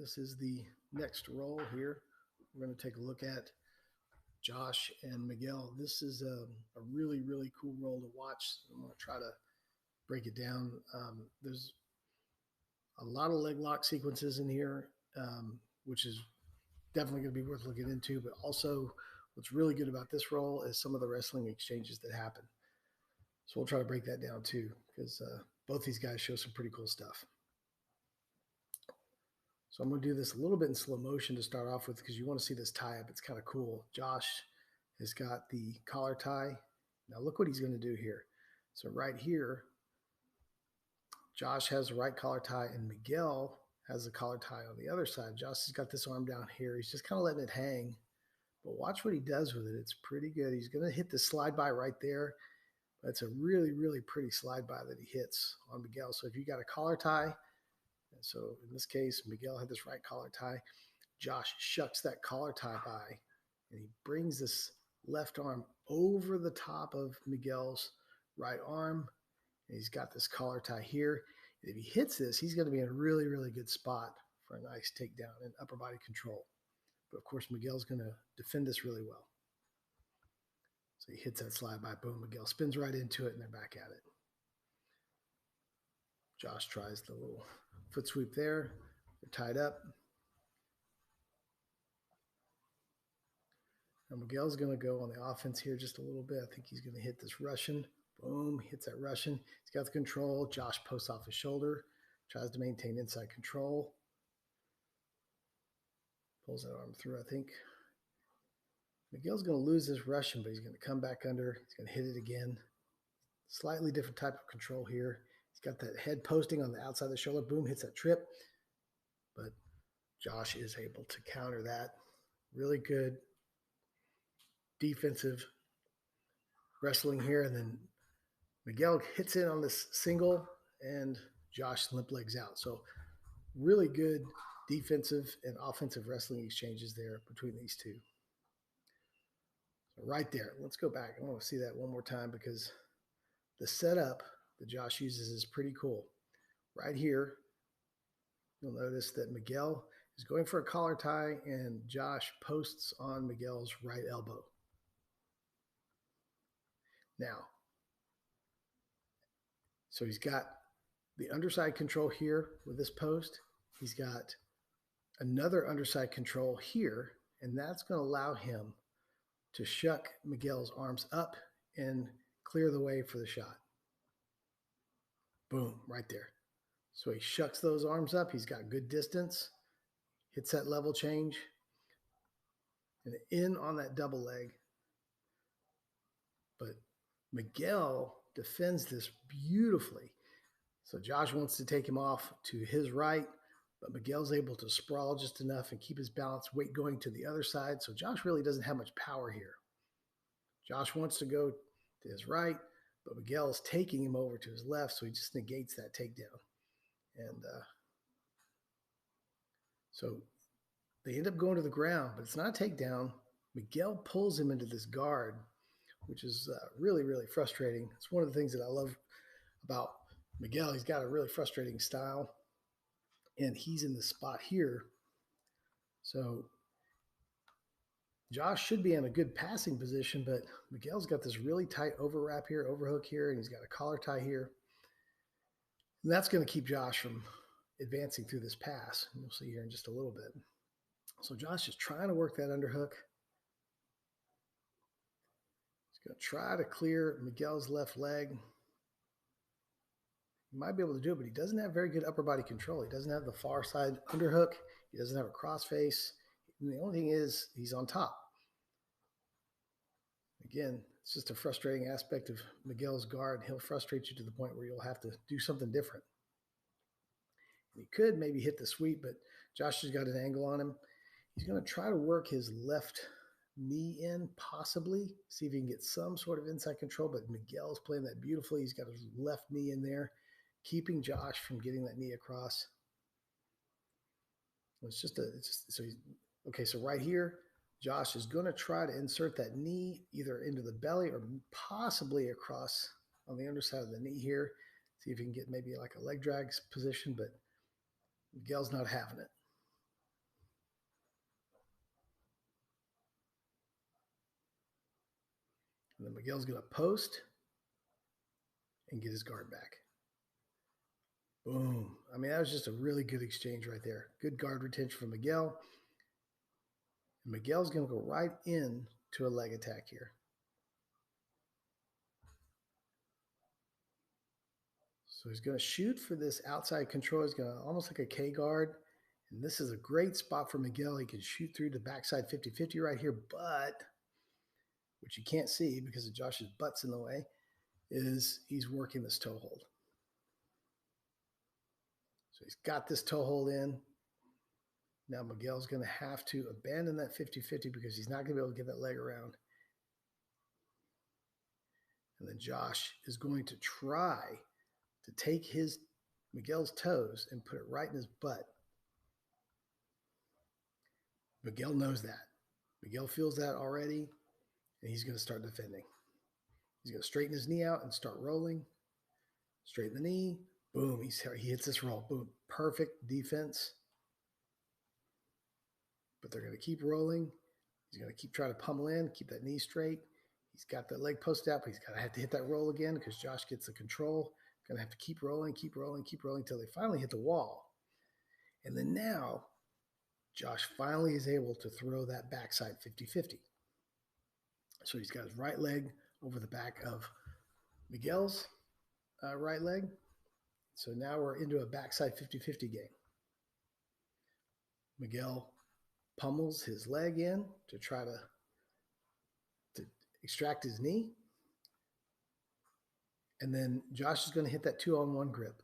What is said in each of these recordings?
this is the next roll here. We're going to take a look at Josh and Miguel. This is a really, really cool roll to watch. I'm going to try to break it down. There's a lot of leg lock sequences in here, which is definitely going to be worth looking into. But also, what's really good about this roll is some of the wrestling exchanges that happen. So we'll try to break that down too, because both these guys show some pretty cool stuff. So I'm going to do this a little bit in slow motion to start off with, because you want to see this tie up. It's kind of cool. Josh has got the collar tie. Now look what he's going to do here. So right here, Josh has the right collar tie and Miguel has the collar tie on the other side. Josh has got this arm down here. He's just kind of letting it hang. But watch what he does with it. It's pretty good. He's going to hit the slide by right there. That's a really, really pretty slide by that he hits on Miguel. So if you got a collar tie, and so in this case, Miguel had this right collar tie, Josh shucks that collar tie by, and he brings this left arm over the top of Miguel's right arm. And he's got this collar tie here. And if he hits this, he's going to be in a really, really good spot for a nice takedown and upper body control. But of course, Miguel's going to defend this really well. So he hits that slide by, boom, Miguel spins right into it, and they're back at it. Josh tries the little foot sweep there. They're tied up. Now Miguel's going to go on the offense here just a little bit. I think he's going to hit this Russian. Boom, hits that Russian. He's got the control. Josh posts off his shoulder, tries to maintain inside control. Pulls that arm through, I think. Miguel's going to lose this Russian, but he's going to come back under. He's going to hit it again. Slightly different type of control here. He's got that head posting on the outside of the shoulder. Boom, hits that trip. But Josh is able to counter that. Really good defensive wrestling here. And then Miguel hits it on this single, and Josh limp legs out. So really good defensive and offensive wrestling exchanges there between these two. So right there, let's go back. I want to see that one more time, because the setup that Josh uses is pretty cool. Right here, you'll notice that Miguel is going for a collar tie, and Josh posts on Miguel's right elbow. Now, so he's got the underside control here with this post. He's got another underside control here, and that's going to allow him to shuck Miguel's arms up and clear the way for the shot. Boom, right there. So he shucks those arms up. He's got good distance, hits that level change, and in on that double leg. But Miguel defends this beautifully. So Josh wants to take him off to his right, but Miguel's able to sprawl just enough and keep his balance, weight going to the other side. So Josh really doesn't have much power here. Josh wants to go to his right, but Miguel is taking him over to his left, so he just negates that takedown. And so they end up going to the ground, but it's not a takedown. Miguel pulls him into this guard, which is really, really frustrating. It's one of the things that I love about Miguel. He's got a really frustrating style, and he's in the spot here. So Josh should be in a good passing position, but Miguel's got this really tight overwrap here, overhook here, and he's got a collar tie here. And that's going to keep Josh from advancing through this pass. And you'll see here in just a little bit. So Josh is trying to work that underhook. He's going to try to clear Miguel's left leg. He might be able to do it, but he doesn't have very good upper body control. He doesn't have the far side underhook. He doesn't have a crossface. And the only thing is he's on top. Again, it's just a frustrating aspect of Miguel's guard. He'll frustrate you to the point where you'll have to do something different. And he could maybe hit the sweep, but Josh has got an angle on him. He's going to try to work his left knee in, possibly, see if he can get some sort of inside control, but Miguel's playing that beautifully. He's got his left knee in there, keeping Josh from getting that knee across. So right here, Josh is going to try to insert that knee either into the belly or possibly across on the underside of the knee here. See if he can get maybe like a leg drag position, but Miguel's not having it. And then Miguel's going to post and get his guard back. Boom. I mean, that was just a really good exchange right there. Good guard retention from Miguel. And Miguel's going to go right in to a leg attack here. So he's going to shoot for this outside control. He's going to almost like a K guard. And this is a great spot for Miguel. He can shoot through the backside 50-50 right here, but which you can't see because of Josh's butt's in the way, is he's working this toe hold. So he's got this toe hold in. Now Miguel's going to have to abandon that 50-50 because he's not going to be able to get that leg around. And then Josh is going to try to take Miguel's toes and put it right in his butt. Miguel knows that. Miguel feels that already, and he's going to start defending. He's going to straighten his knee out and start rolling. Straighten the knee. Boom. He hits this roll. Boom. Perfect defense. But they're going to keep rolling. He's going to keep trying to pummel in, keep that knee straight. He's got that leg posted out, but he's going to have to hit that roll again because Josh gets the control. Going to have to keep rolling until they finally hit the wall. And then now, Josh finally is able to throw that backside 50-50. So he's got his right leg over the back of Miguel's right leg. So now we're into a backside 50-50 game. Miguel pummels his leg in to try to extract his knee. And then Josh is going to hit that 2-on-1 grip.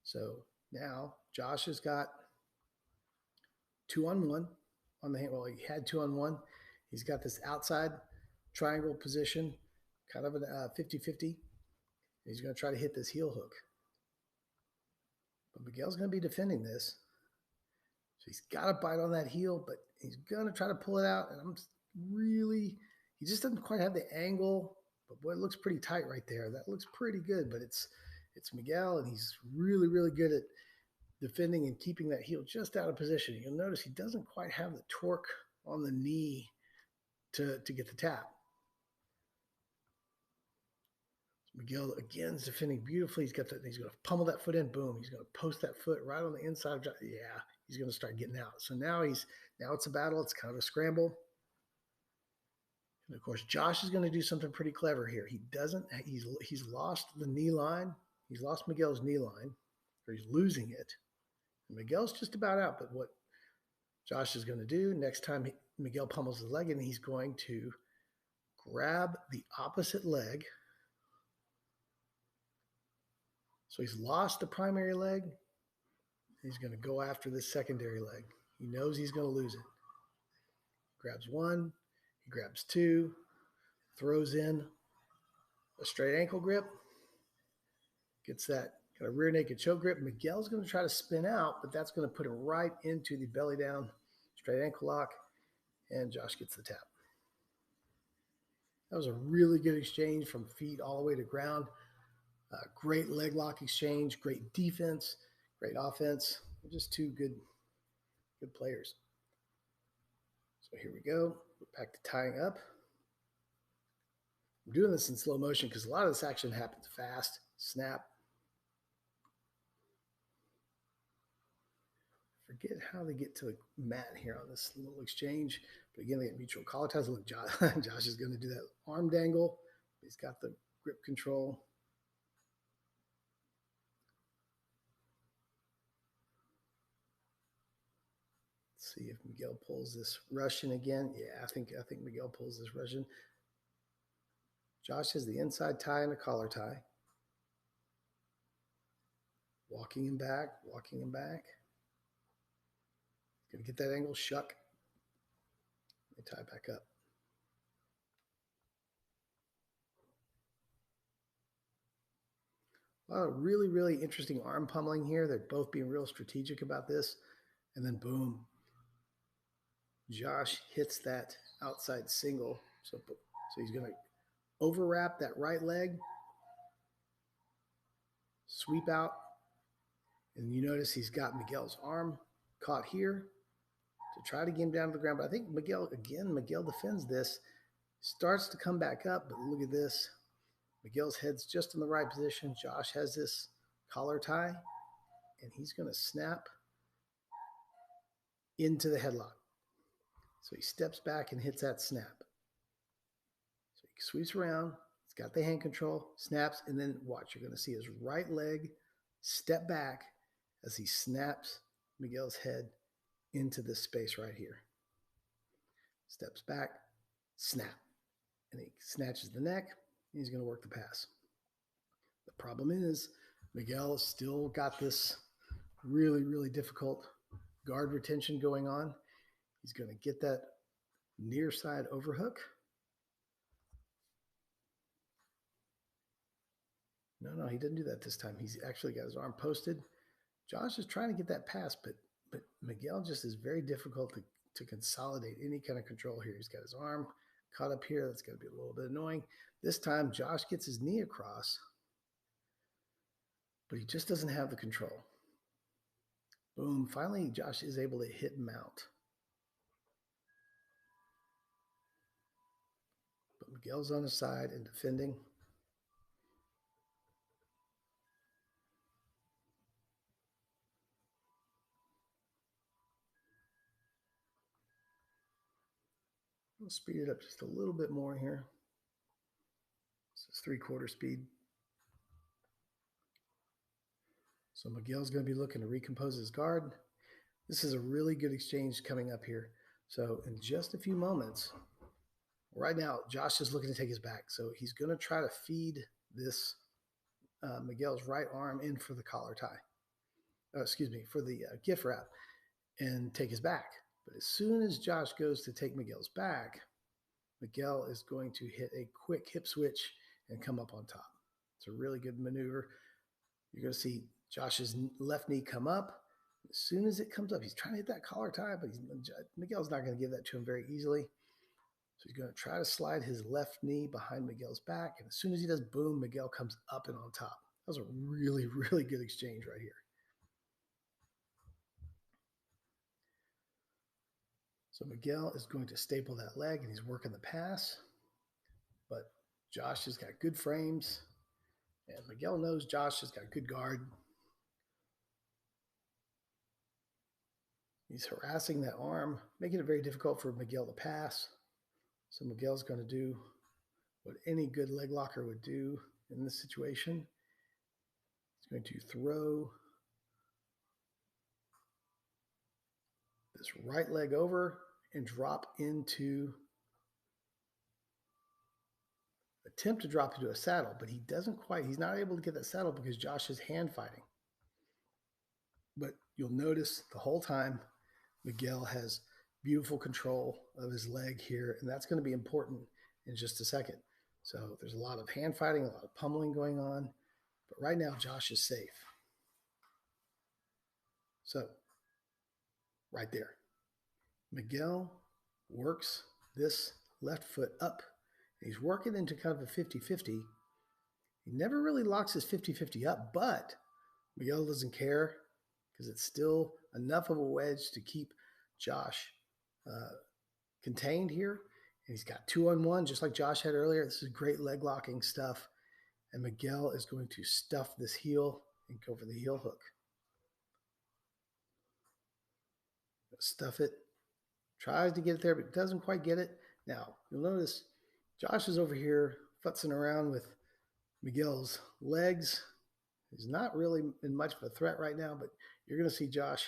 So now Josh has got 2-on-1 on the hand. Well, he had 2-on-1. He's got this outside triangle position, kind of a 50-50. He's going to try to hit this heel hook. But Miguel's going to be defending this. So he's got to bite on that heel, but he's going to try to pull it out. And he just doesn't quite have the angle. But boy, it looks pretty tight right there. That looks pretty good, but it's Miguel, and he's really, really good at defending and keeping that heel just out of position. You'll notice he doesn't quite have the torque on the knee to get the tap. Miguel again is defending beautifully. He's going to pummel that foot in. Boom. He's going to post that foot right on the inside of Josh. Yeah, he's going to start getting out. So now it's a battle. It's kind of a scramble. And of course, Josh is going to do something pretty clever here. He's lost the knee line. He's lost Miguel's knee line, or he's losing it. And Miguel's just about out. But what Josh is going to do next time Miguel pummels his leg, and he's going to grab the opposite leg. So he's lost the primary leg. He's going to go after this secondary leg. He knows he's going to lose it. Grabs one. He grabs two. Throws in a straight ankle grip. Gets that kind of rear naked choke grip. Miguel's going to try to spin out, but that's going to put him right into the belly down straight ankle lock. And Josh gets the tap. That was a really good exchange from feet all the way to ground. Great leg lock exchange, great defense, great offense. Just two good players. So here we go. We're back to tying up. I'm doing this in slow motion because a lot of this action happens fast. Snap. Forget how they get to the mat here on this little exchange. But again, they get mutual collar ties. Look, Josh is going to do that arm dangle. He's got the grip control. See if Miguel pulls this Russian again. Yeah, I think Miguel pulls this Russian. Josh has the inside tie and a collar tie. Walking him back. Gonna get that angle, shuck. They tie back up. Wow, really, really interesting arm pummeling here. They're both being real strategic about this. And then boom, Josh hits that outside single. So he's going to overwrap that right leg, sweep out, and you notice he's got Miguel's arm caught here to try to get him down to the ground. But I think Miguel defends this, Starts to come back up, but look at this. Miguel's head's just in the right position. Josh has this collar tie, and he's going to snap into the headlock. So he steps back and hits that snap. So he sweeps around. He's got the hand control, snaps, and then watch. You're going to see his right leg step back as he snaps Miguel's head into this space right here. Steps back, snap. And he snatches the neck. He's going to work the pass. The problem is Miguel still got this really, really difficult guard retention going on. He's going to get that near side overhook. No, he didn't do that this time. He's actually got his arm posted. Josh is trying to get that pass, but Miguel just is very difficult to consolidate any kind of control here. He's got his arm caught up here. That's going to be a little bit annoying. This time, Josh gets his knee across, but he just doesn't have the control. Boom. Finally, Josh is able to hit mount. But Miguel's on his side and defending. We'll speed it up just a little bit more here. This is 3/4 speed. So Miguel's going to be looking to recompose his guard. This is a really good exchange coming up here. So in just a few moments, right now, Josh is looking to take his back. So he's going to try to feed this Miguel's right arm in for the collar tie. For the gift wrap and take his back. But as soon as Josh goes to take Miguel's back, Miguel is going to hit a quick hip switch and come up on top. It's a really good maneuver. You're going to see Josh's left knee come up. As soon as it comes up, he's trying to hit that collar tie, but Miguel's not going to give that to him very easily. So he's going to try to slide his left knee behind Miguel's back. And as soon as he does, boom, Miguel comes up and on top. That was a really, really good exchange right here. So Miguel is going to staple that leg, and he's working the pass. But Josh has got good frames, and Miguel knows Josh has got good guard. He's harassing that arm, making it very difficult for Miguel to pass. So Miguel's going to do what any good leg locker would do in this situation. He's going to throw this right leg over and drop into, attempt to drop into a saddle, but he's not able to get that saddle because Josh is hand fighting. But you'll notice the whole time Miguel has beautiful control of his leg here, and that's going to be important in just a second. So there's a lot of hand fighting, a lot of pummeling going on, but right now Josh is safe. So right there, Miguel works this left foot up. He's working into kind of a 50-50. He never really locks his 50-50 up, but Miguel doesn't care because it's still enough of a wedge to keep Josh contained here. And he's got 2-on-1, just like Josh had earlier. This is great leg locking stuff. And Miguel is going to stuff this heel and go for the heel hook. Stuff it. Tries to get it there, but doesn't quite get it. Now, you'll notice Josh is over here futzing around with Miguel's legs. He's not really in much of a threat right now, but you're going to see Josh,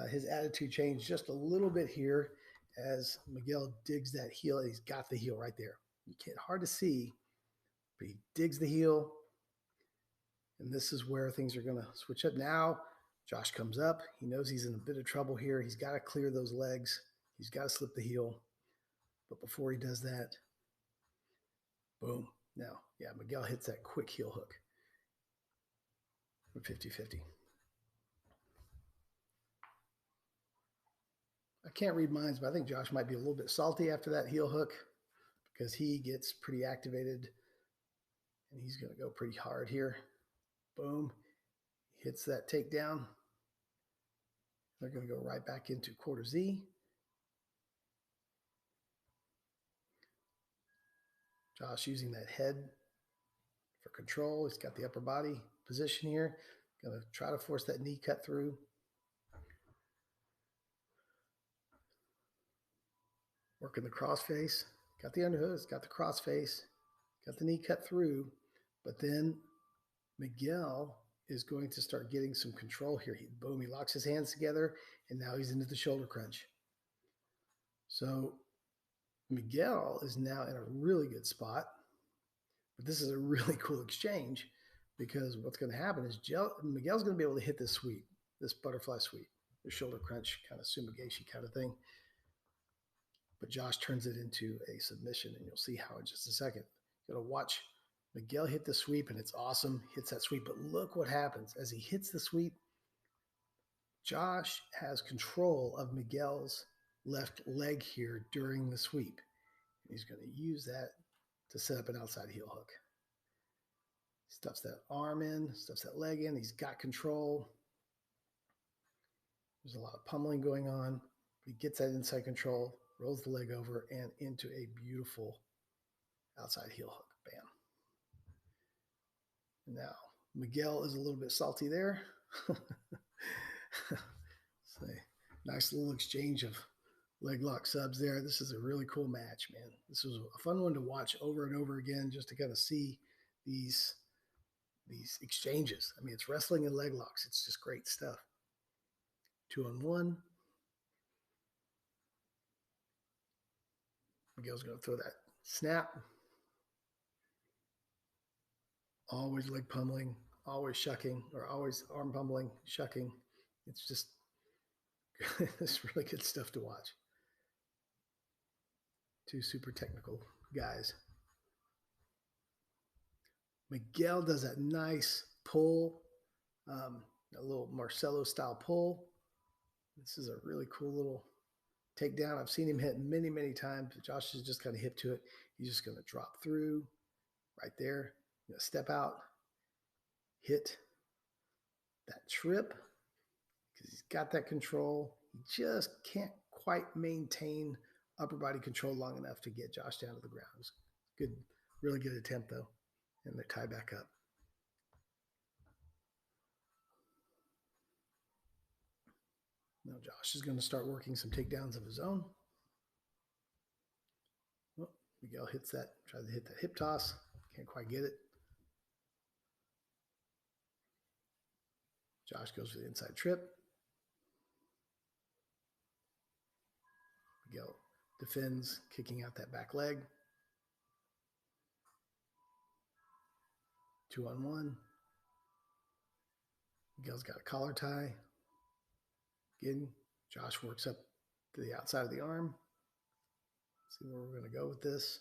his attitude change just a little bit here as Miguel digs that heel. And he's got the heel right there. You can't hard to see, but he digs the heel. And this is where things are going to switch up. Now, Josh comes up. He knows he's in a bit of trouble here. He's got to clear those legs. He's got to slip the heel. But before he does that, boom. Now, yeah, Miguel hits that quick heel hook for 50-50. I can't read minds, but I think Josh might be a little bit salty after that heel hook because he gets pretty activated and he's going to go pretty hard here. Boom. Hits that takedown. They're going to go right back into quarter Z. Josh using that head for control. He's got the upper body position here. Going to try to force that knee cut through. Working the cross face. Got the underhooks, got the cross face, got the knee cut through. But then Miguel is going to start getting some control here. Boom, he locks his hands together, and now he's into the shoulder crunch. So Miguel is now in a really good spot. But this is a really cool exchange because what's going to happen is Miguel's going to be able to hit this sweep, this butterfly sweep, the shoulder crunch kind of sumigashi kind of thing. But Josh turns it into a submission, and you'll see how in just a second. You're going to watch Miguel hit the sweep, and it's awesome. Hits that sweep, but look what happens. As he hits the sweep, Josh has control of Miguel's left leg here during the sweep. And he's going to use that to set up an outside heel hook. Stuffs that arm in, stuffs that leg in. He's got control. There's a lot of pummeling going on. He gets that inside control, rolls the leg over, and into a beautiful outside heel hook. Bam. And now, Miguel is a little bit salty there. So, nice little exchange of leg lock subs there. This is a really cool match, man. This was a fun one to watch over and over again just to kind of see these exchanges. I mean, it's wrestling and leg locks. It's just great stuff. 2-on-1. Miguel's going to throw that snap. Always leg pummeling, always shucking, or always arm pummeling, shucking. It's just it's really good stuff to watch. Two super technical guys. Miguel does that nice pull, a little Marcelo style pull. This is a really cool little takedown. I've seen him hit many, many times. Josh is just kind of hip to it. He's just going to drop through right there. Step out, hit that trip because he's got that control. He just can't quite maintain upper body control long enough to get Josh down to the ground. It was good, really good attempt though. And they tie back up. Now Josh is going to start working some takedowns of his own. Oh, Miguel hits that, tries to hit that hip toss. Can't quite get it. Josh goes for the inside trip. Miguel defends, kicking out that back leg. 2-on-1. Miguel's got a collar tie. Again, Josh works up to the outside of the arm. Let's see where we're going to go with this.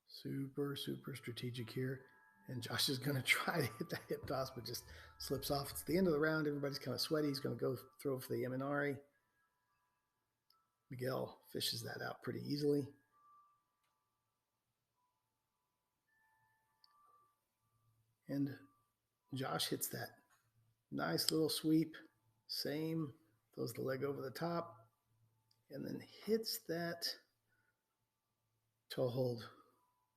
Super, super strategic here. And Josh is going to try to hit that hip toss, but just slips off. It's the end of the round. Everybody's kind of sweaty. He's going to go throw for the Eminari. Miguel fishes that out pretty easily. And Josh hits that nice little sweep. Same. Throws the leg over the top. And then hits that toe hold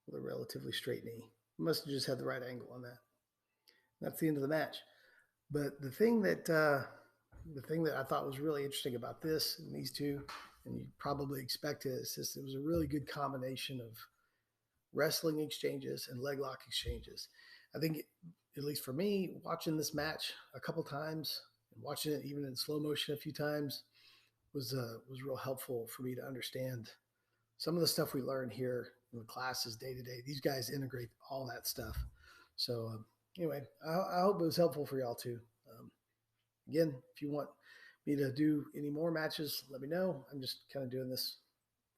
with a relatively straight knee. Must have just had the right angle on that. That's the end of the match. But the thing that I thought was really interesting about this and these two, and you probably expect it, is just it was a really good combination of wrestling exchanges and leg lock exchanges. I think, at least for me, watching this match a couple times and watching it even in slow motion a few times was real helpful for me to understand some of the stuff we learn here in the classes day to day. These guys integrate all that stuff. So anyway, I hope it was helpful for y'all too. Again, if you want me to do any more matches, let me know. I'm just kind of doing this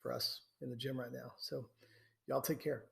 for us in the gym right now. So y'all take care.